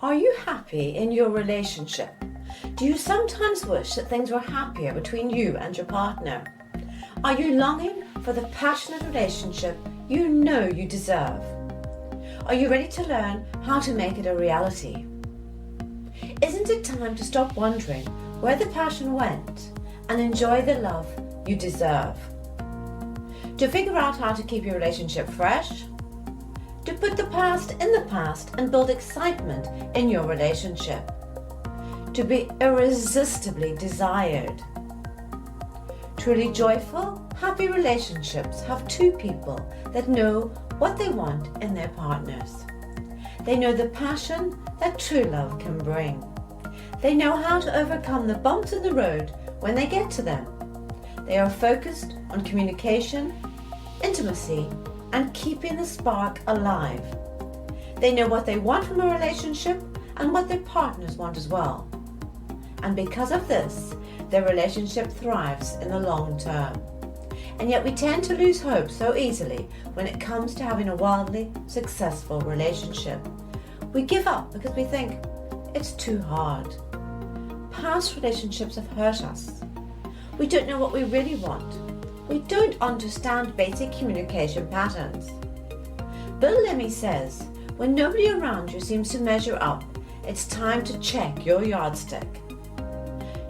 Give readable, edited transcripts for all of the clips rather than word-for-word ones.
Are you happy in your relationship? Do you sometimes wish that things were happier between you and your partner? Are you longing for the passionate relationship you know you deserve? Are you ready to learn how to make it a reality? Isn't it time to stop wondering where the passion went and enjoy the love you deserve? To figure out how to keep your relationship fresh? To put the past in the past and build excitement in your relationship? To be irresistibly desired? Truly joyful, happy relationships have two people that know what they want in their partners. They know the passion that true love can bring. They know how to overcome the bumps in the road when they get to them. They are focused on communication, intimacy, and keeping the spark alive. They know what they want from a relationship and what their partners want as well. And because of this, their relationship thrives in the long term. And yet we tend to lose hope so easily when it comes to having a wildly successful relationship. We give up because we think it's too hard. Past relationships have hurt us. We don't know what we really want. We don't understand basic communication patterns. Bill Lemmy says, when nobody around you seems to measure up, it's time to check your yardstick.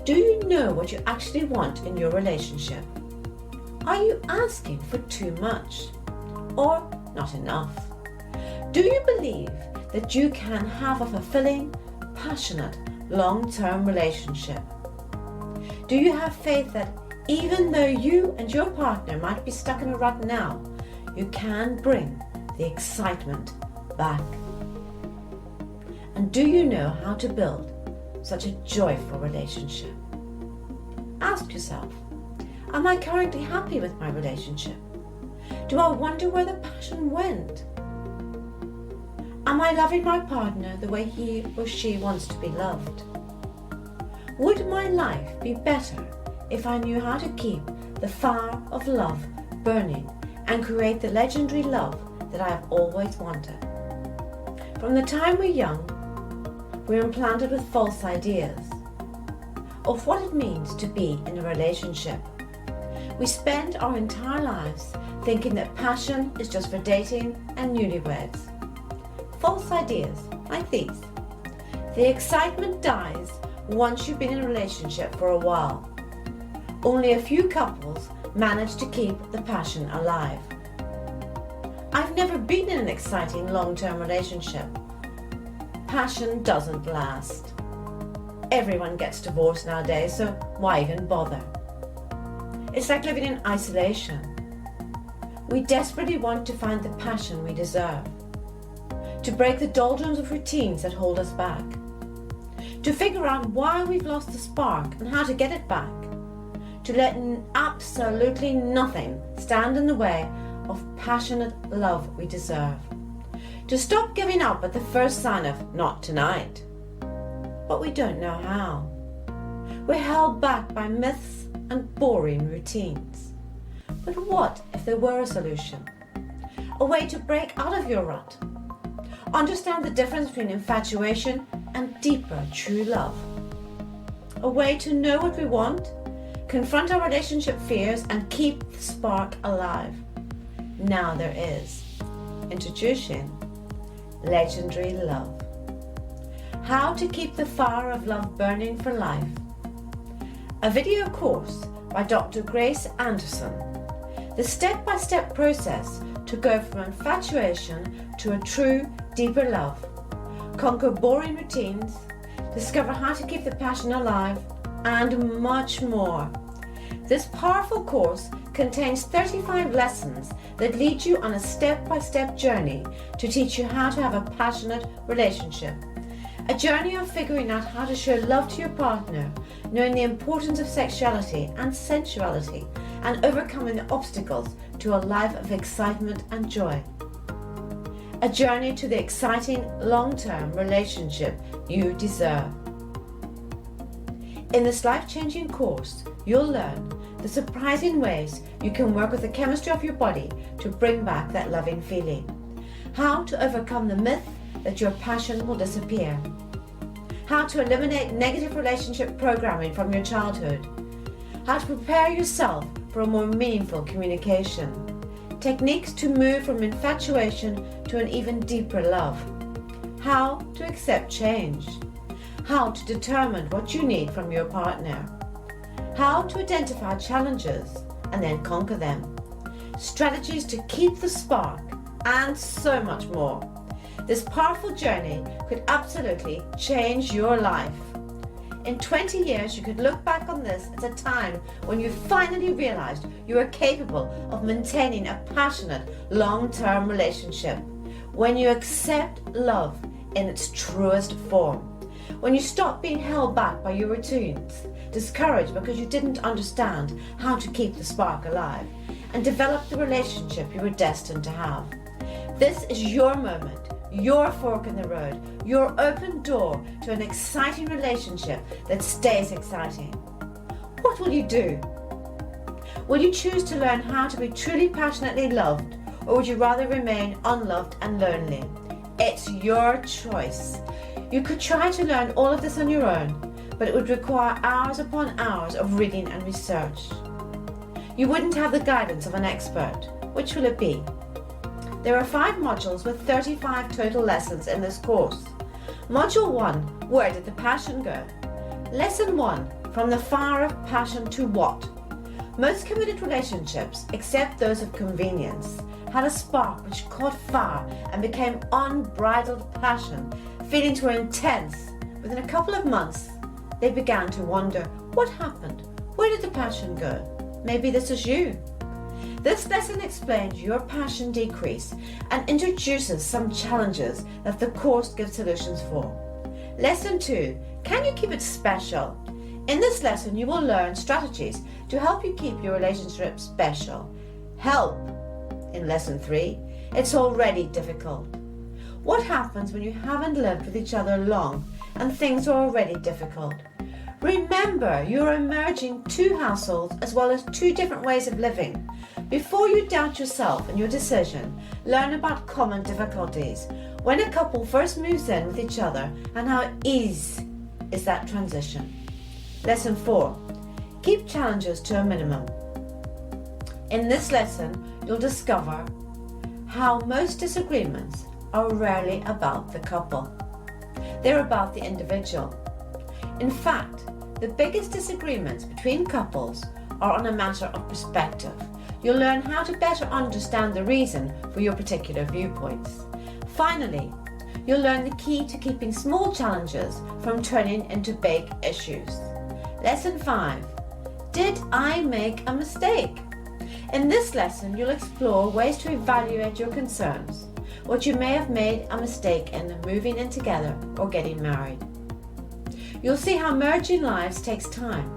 Do you know what you actually want in your relationship? Are you asking for too much or not enough? Do you believe that you can have a fulfilling, passionate, long-term relationship? Do you have faith that even though you and your partner might be stuck in a rut now, you can bring the excitement back? And do you know how to build such a joyful relationship? Ask yourself, am I currently happy with my relationship? Do I wonder where the passion went? Am I loving my partner the way he or she wants to be loved? Would my life be better if I knew how to keep the fire of love burning and create the legendary love that I have always wanted? From the time we're young, we're implanted with false ideas of what it means to be in a relationship. We spend our entire lives thinking that passion is just for dating and newlyweds. False ideas like these. The excitement dies once you've been in a relationship for a while. Only a few couples manage to keep the passion alive. I've never been in an exciting long-term relationship. Passion doesn't last. Everyone gets divorced nowadays, so why even bother? It's like living in isolation. We desperately want to find the passion we deserve, to break the doldrums of routines that hold us back, to figure out why we've lost the spark and how to get it back, to let absolutely nothing stand in the way of passionate love we deserve, to stop giving up at the first sign of not tonight. But we don't know how. We're held back by myths and boring routines. But what if there were a solution? A way to break out of your rut? Understand the difference between infatuation and deeper true love? A way to know what we want, confront our relationship fears, and keep the spark alive? Now there is. Introducing Legendary Love. How to keep the fire of love burning for life. A video course by Dr. Grace Anderson. The step-by-step process to go from infatuation to a true, deeper love. Conquer boring routines, discover how to keep the passion alive, and much more. This powerful course contains 35 lessons that lead you on a step-by-step journey to teach you how to have a passionate relationship. A journey of figuring out how to show love to your partner, knowing the importance of sexuality and sensuality, and overcoming the obstacles to a life of excitement and joy. A journey to the exciting long-term relationship you deserve. In this life-changing course, you'll learn the surprising ways you can work with the chemistry of your body to bring back that loving feeling. How to overcome the myth that your passion will disappear. how to eliminate negative relationship programming from your childhood, how to prepare yourself for a more meaningful communication, techniques to move from infatuation to an even deeper love, how to accept change, how to determine what you need from your partner, how to identify challenges and then conquer them, strategies to keep the spark, and so much more. This powerful journey could absolutely change your life. In 20 years, you could look back on this as a time when you finally realized you were capable of maintaining a passionate, long-term relationship. When you accept love in its truest form. When you stop being held back by your routines, discouraged because you didn't understand how to keep the spark alive, and develop the relationship you were destined to have. This is your moment, your fork in the road, your open door to an exciting relationship that stays exciting. What will you do? Will you choose to learn how to be truly passionately loved, or would you rather remain unloved and lonely? It's your choice. You could try to learn all of this on your own, but it would require hours upon hours of reading and research. You wouldn't have the guidance of an expert. Which will it be? There are 5 modules with 35 total lessons in this course. Module 1, where did the passion go? Lesson 1, from the fire of passion to what? Most committed relationships, except those of convenience, had a spark which caught fire and became unbridled passion. Feelings were intense. Within a couple of months, they began to wonder, what happened? Where did the passion go? Maybe this is you. This lesson explains your passion decrease and introduces some challenges that the course gives solutions for. Lesson 2, can you keep it special? In this lesson, you will learn strategies to help you keep your relationship special. Help. In lesson 3, it's already difficult. What happens when you haven't lived with each other long and things are already difficult? Remember, you're merging 2 households as well as 2 different ways of living. Before you doubt yourself and your decision, learn about common difficulties. When a couple first moves in with each other and how easy is that transition. Lesson 4, keep challenges to a minimum. In this lesson, you'll discover how most disagreements are rarely about the couple. They're about the individual. In fact, the biggest disagreements between couples are on a matter of perspective. You'll learn how to better understand the reason for your particular viewpoints. Finally, you'll learn the key to keeping small challenges from turning into big issues. Lesson 5, did I make a mistake? In this lesson, you'll explore ways to evaluate your concerns, what you may have made a mistake in moving in together or getting married. You'll see how merging lives takes time.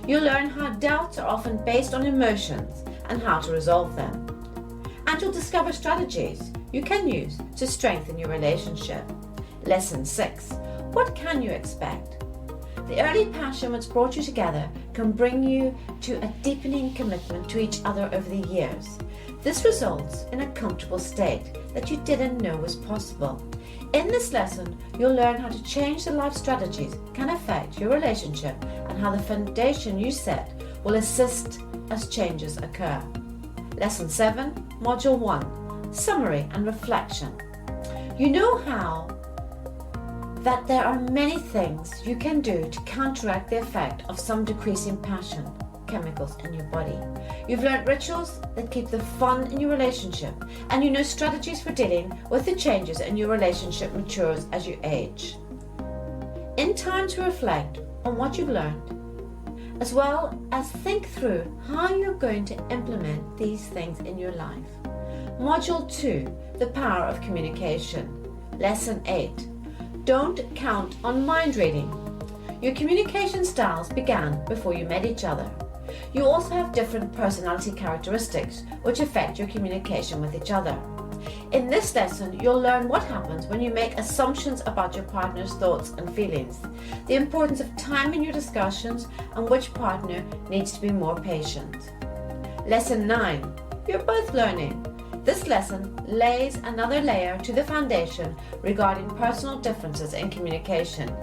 You'll learn how doubts are often based on emotions and how to resolve them. And you'll discover strategies you can use to strengthen your relationship. Lesson 6, what can you expect? The early passion which brought you together can bring you to a deepening commitment to each other over the years. This results in a comfortable state that you didn't know was possible. In this lesson, you'll learn how to change the life strategies can affect your relationship and how the foundation you set will assist as changes occur. Lesson 7, Module 1, Summary and Reflection. You know how that there are many things you can do to counteract the effect of some decreasing passion chemicals in your body. You've learned rituals that keep the fun in your relationship, and you know strategies for dealing with the changes in your relationship matures as you age. In time to reflect on what you've learned, as well as think through how you're going to implement these things in your life. Module 2, The Power of Communication. Lesson 8, don't count on mind reading. Your communication styles began before you met each other. You also have different personality characteristics which affect your communication with each other. In this lesson, you'll learn what happens when you make assumptions about your partner's thoughts and feelings, the importance of time in your discussions, and which partner needs to be more patient. Lesson 9, you're both learning. This lesson lays another layer to the foundation regarding personal differences in communication.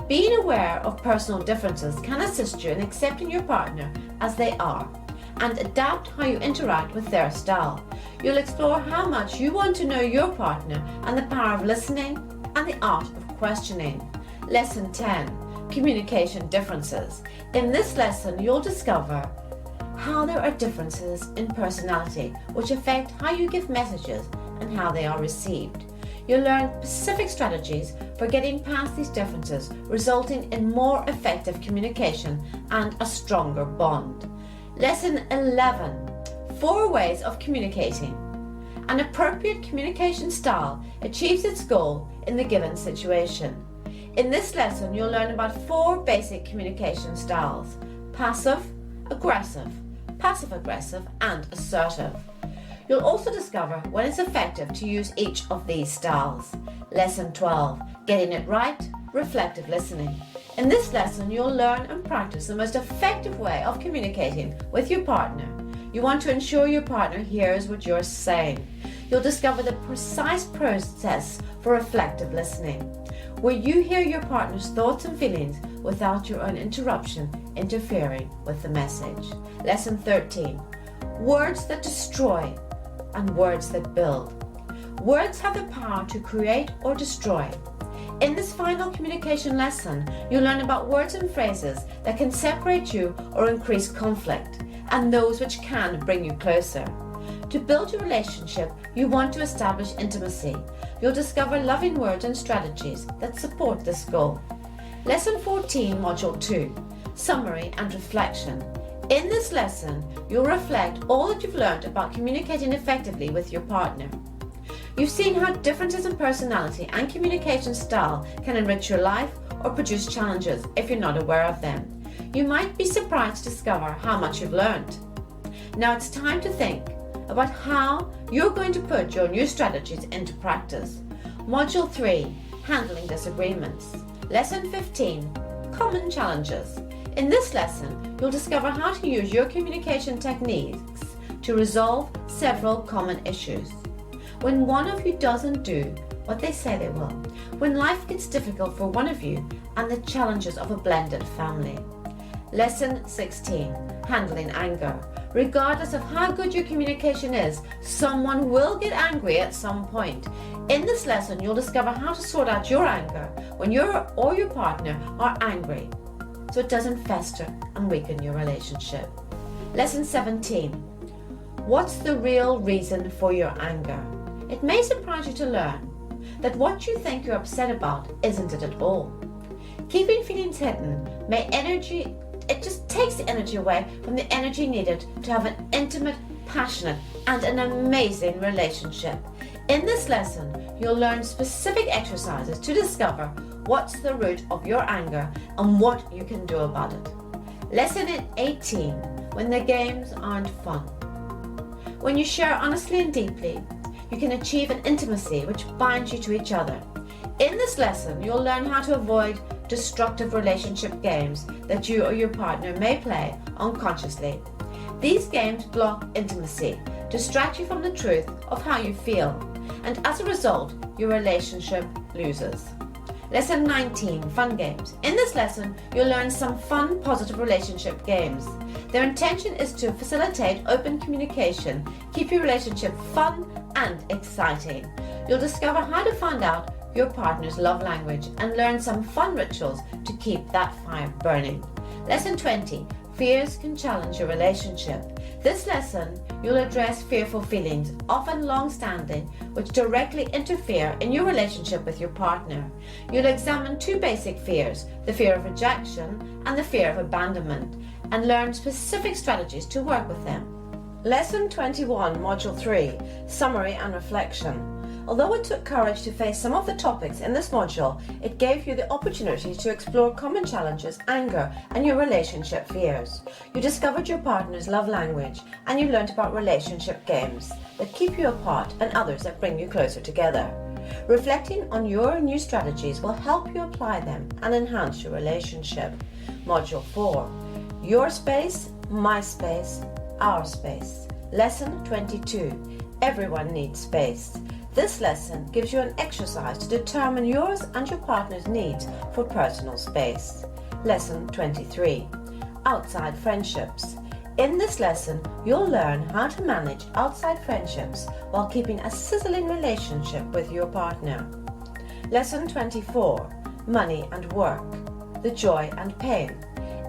Being aware of personal differences can assist you in accepting your partner as they are and adapt how you interact with their style. You'll explore how much you want to know your partner and the power of listening and the art of questioning. Lesson 10. Communication differences. In this lesson, you'll discover how there are differences in personality which affect how you give messages and how they are received. You'll learn specific strategies for getting past these differences, resulting in more effective communication and a stronger bond. Lesson 11. 4 ways of communicating. An appropriate communication style achieves its goal in the given situation. In this lesson, you'll learn about 4 basic communication styles: passive, aggressive, passive-aggressive, and assertive. You'll also discover when it's effective to use each of these styles. Lesson 12. Getting it right, reflective listening. In this lesson, you'll learn and practice the most effective way of communicating with your partner. You want to ensure your partner hears what you're saying. You'll discover the precise process for reflective listening, where you hear your partner's thoughts and feelings without your own interruption interfering with the message. Lesson 13. Words that destroy and words that build. Words have the power to create or destroy. In this final communication lesson, you'll learn about words and phrases that can separate you or increase conflict, and those which can bring you closer. To build your relationship, you want to establish intimacy. You'll discover loving words and strategies that support this goal. Lesson 14, Module 2, Summary and Reflection. In this lesson, you'll reflect all that you've learned about communicating effectively with your partner. You've seen how differences in personality and communication style can enrich your life or produce challenges if you're not aware of them. You might be surprised to discover how much you've learned. Now it's time to think about how you're going to put your new strategies into practice. Module 3, Handling Disagreements. Lesson 15, Common Challenges. In this lesson, you'll discover how to use your communication techniques to resolve several common issues. When one of you doesn't do what they say they will, when life gets difficult for one of you, and the challenges of a blended family. Lesson 16, Handling Anger. Regardless of how good your communication is, someone will get angry at some point. In this lesson, you'll discover how to sort out your anger when you or your partner are angry, so it doesn't fester and weaken your relationship. Lesson 17. What's the real reason for your anger? It may surprise you to learn that what you think you're upset about isn't it at all. Keeping feelings hidden it just takes the energy away from the energy needed to have an intimate, passionate, and an amazing relationship. In this lesson, you'll learn specific exercises to discover what's the root of your anger and what you can do about it. Lesson 18, When the games aren't fun. When you share honestly and deeply, you can achieve an intimacy which binds you to each other. In this lesson, you'll learn how to avoid destructive relationship games that you or your partner may play unconsciously. These games block intimacy, distract you from the truth of how you feel, and as a result, your relationship loses. Lesson 19, Fun Games. In this lesson, you'll learn some fun, positive relationship games. Their intention is to facilitate open communication, keep your relationship fun and exciting. You'll discover how to find out your partner's love language and learn some fun rituals to keep that fire burning. Lesson 20, Fears can challenge your relationship. This lesson, you'll address fearful feelings, often long-standing, which directly interfere in your relationship with your partner. You'll examine 2 basic fears, the fear of rejection and the fear of abandonment, and learn specific strategies to work with them. Lesson 21, Module 3, Summary and Reflection. Although it took courage to face some of the topics in this module, it gave you the opportunity to explore common challenges, anger, and your relationship fears. You discovered your partner's love language, and you learned about relationship games that keep you apart and others that bring you closer together. Reflecting on your new strategies will help you apply them and enhance your relationship. Module 4, Your Space, My Space, Our Space. Lesson 22, Everyone needs space. This lesson gives you an exercise to determine yours and your partner's needs for personal space. Lesson 23. Outside friendships. In this lesson, you'll learn how to manage outside friendships while keeping a sizzling relationship with your partner. Lesson 24. Money and work. The joy and pain.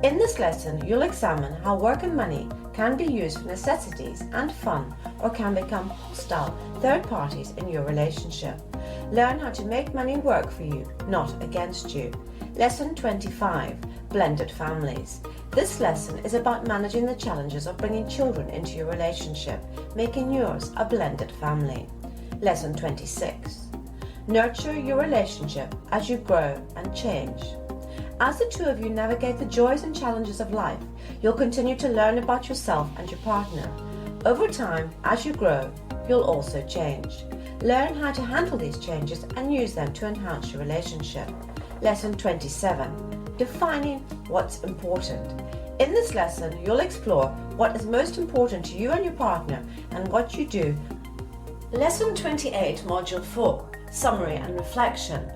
In this lesson, you'll examine how work and money can be used for necessities and fun, or can become hostile third parties in your relationship. Learn how to make money work for you, not against you. Lesson 25. Blended families. This lesson is about managing the challenges of bringing children into your relationship, making yours a blended family. Lesson 26. Nurture your relationship as you grow and change. As the two of you navigate the joys and challenges of life, you'll continue to learn about yourself and your partner. Over time, as you grow, you'll also change. Learn how to handle these changes and use them to enhance your relationship. Lesson 27. Defining what's important. In this lesson, you'll explore what is most important to you and your partner and what you do. Lesson 28, Module 4. Summary and reflection.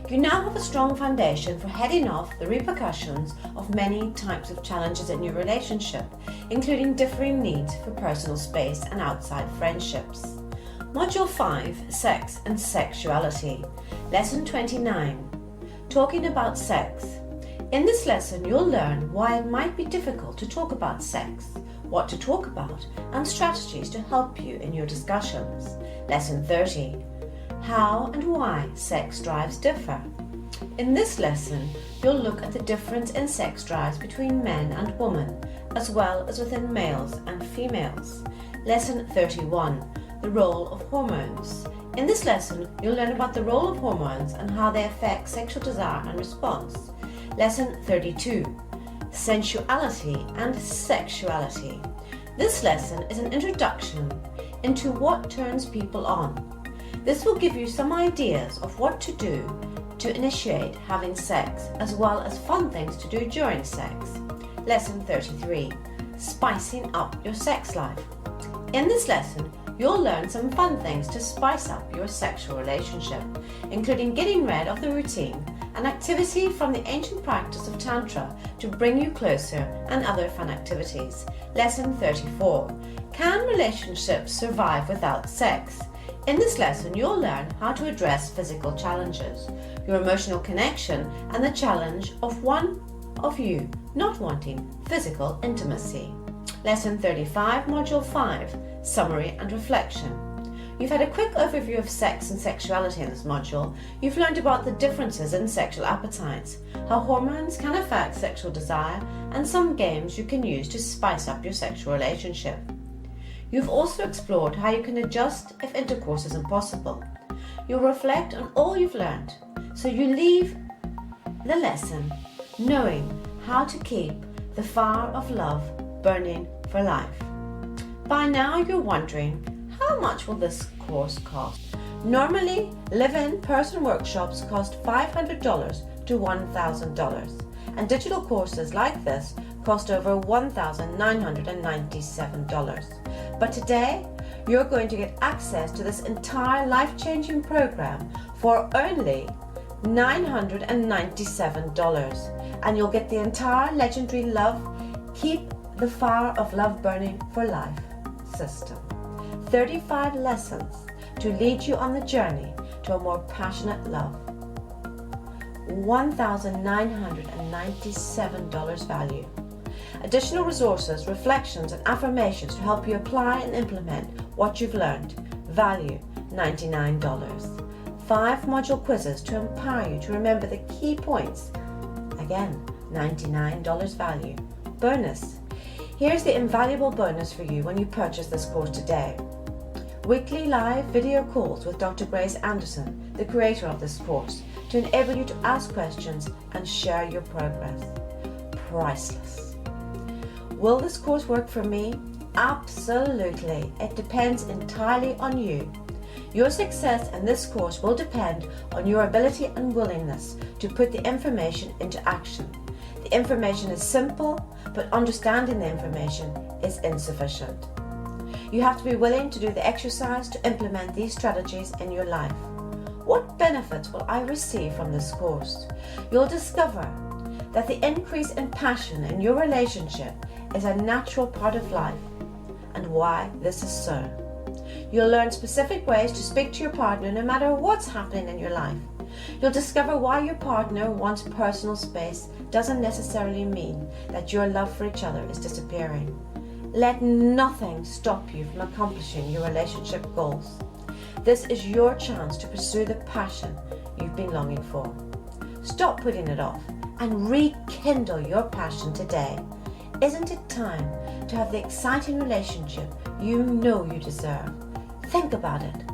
You now have a strong foundation for heading off the repercussions of many types of challenges in your relationship, including differing needs for personal space and outside friendships. Module 5, Sex and Sexuality. Lesson 29, Talking about Sex. In this lesson, you'll learn why it might be difficult to talk about sex, what to talk about, and strategies to help you in your discussions. Lesson 30, How and why sex drives differ. In this lesson, you'll look at the difference in sex drives between men and women, as well as within males and females. Lesson 31, The Role of Hormones. In this lesson, you'll learn about the role of hormones and how they affect sexual desire and response. Lesson 32, Sensuality and Sexuality. This lesson is an introduction into what turns people on. This will give you some ideas of what to do to initiate having sex, as well as fun things to do during sex. Lesson 33, Spicing up your sex life. In this lesson, you'll learn some fun things to spice up your sexual relationship, including getting rid of the routine, an activity from the ancient practice of Tantra to bring you closer, and other fun activities. Lesson 34, Can relationships survive without sex? In this lesson, you'll learn how to address physical challenges, your emotional connection, and the challenge of one of you not wanting physical intimacy. Lesson 35, Module 5, Summary and Reflection. You've had a quick overview of sex and sexuality in this module. You've learned about the differences in sexual appetites, how hormones can affect sexual desire, and some games you can use to spice up your sexual relationship. You've also explored how you can adjust if intercourse is impossible. You'll reflect on all you've learned, so you leave the lesson knowing how to keep the fire of love burning for life. By now you're wondering, how much will this course cost? Normally, live-in person workshops cost $500 to $1,000, and digital courses like this cost over $1,997. But today, you're going to get access to this entire life-changing program for only $997, and you'll get the entire Legenadry Love Keep the Fire of Love Burning for Life system. 35 lessons to lead you on the journey to a more passionate love. $1,997 value. Additional resources, reflections, and affirmations to help you apply and implement what you've learned. Value $99. 5 module quizzes to empower you to remember the key points. Again, $99 value. Bonus. Here's the invaluable bonus for you when you purchase this course today. Weekly live video calls with Dr. Grace Anderson, the creator of this course, to enable you to ask questions and share your progress. Priceless. Will this course work for me? Absolutely. It depends entirely on you. Your success in this course will depend on your ability and willingness to put the information into action. The information is simple, but understanding the information is insufficient. You have to be willing to do the exercise to implement these strategies in your life. What benefits will I receive from this course? You'll discover that the increase in passion in your relationship is a natural part of life and why this is so. You'll learn specific ways to speak to your partner no matter what's happening in your life. You'll discover why your partner wants personal space doesn't necessarily mean that your love for each other is disappearing. Let nothing stop you from accomplishing your relationship goals. This is your chance to pursue the passion you've been longing for. Stop putting it off and rekindle your passion today. Isn't it time to have the exciting relationship you know you deserve? Think about it.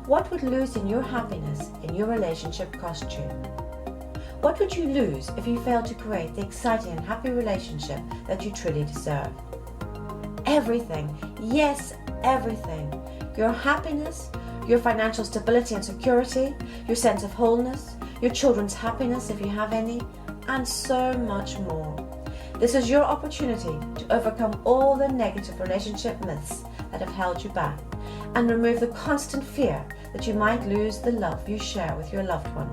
What would losing your happiness in your relationship cost you? What would you lose if you failed to create the exciting and happy relationship that you truly deserve? Everything, yes, everything. Your happiness, your financial stability and security, your sense of wholeness, your children's happiness if you have any, and so much more. This is your opportunity to overcome all the negative relationship myths that have held you back and remove the constant fear that you might lose the love you share with your loved one.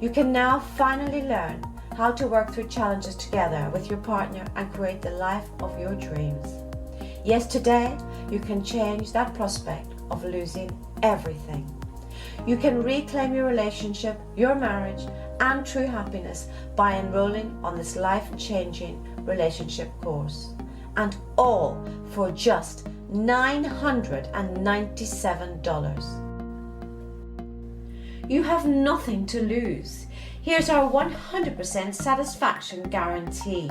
You can now finally learn how to work through challenges together with your partner and create the life of your dreams. Yes, today you can change that prospect of losing everything. You can reclaim your relationship, your marriage, and true happiness by enrolling on this life-changing relationship course. And all for just $997. You have nothing to lose. Here's our 100% satisfaction guarantee.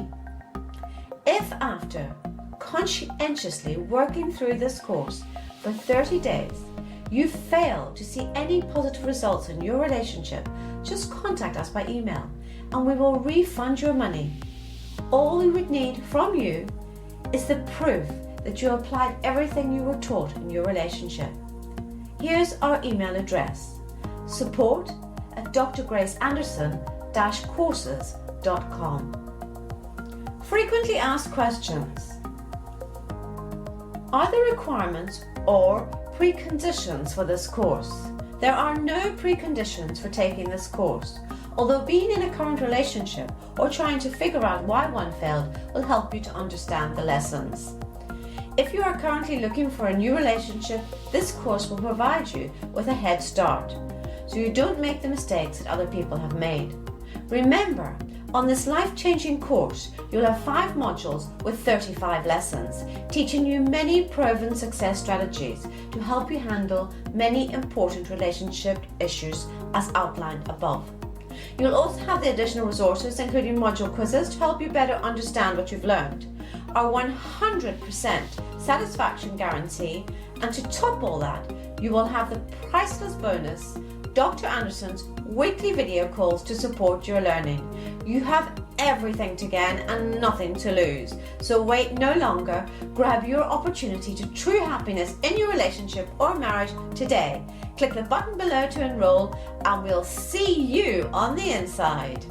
If after conscientiously working through this course for 30 days, you fail to see any positive results in your relationship, just contact us by email and we will refund your money. All we would need from you is the proof that you applied everything you were taught in your relationship. Here's our email address: support@drgraceanderson-courses.com. Frequently asked questions. Are there requirements or preconditions for this course? There are no preconditions for taking this course, although being in a current relationship or trying to figure out why one failed will help you to understand the lessons. If you are currently looking for a new relationship, this course will provide you with a head start, so you don't make the mistakes that other people have made. Remember, on this life-changing course, you'll have 5 modules with 35 lessons, teaching you many proven success strategies to help you handle many important relationship issues as outlined above. You'll also have the additional resources, including module quizzes, to help you better understand what you've learned, our 100% satisfaction guarantee, and to top all that, you will have the priceless bonus, Dr. Anderson's weekly video calls to support your learning. You have everything to gain and nothing to lose. So wait no longer. Grab your opportunity to true happiness in your relationship or marriage today. Click the button below to enroll and we'll see you on the inside.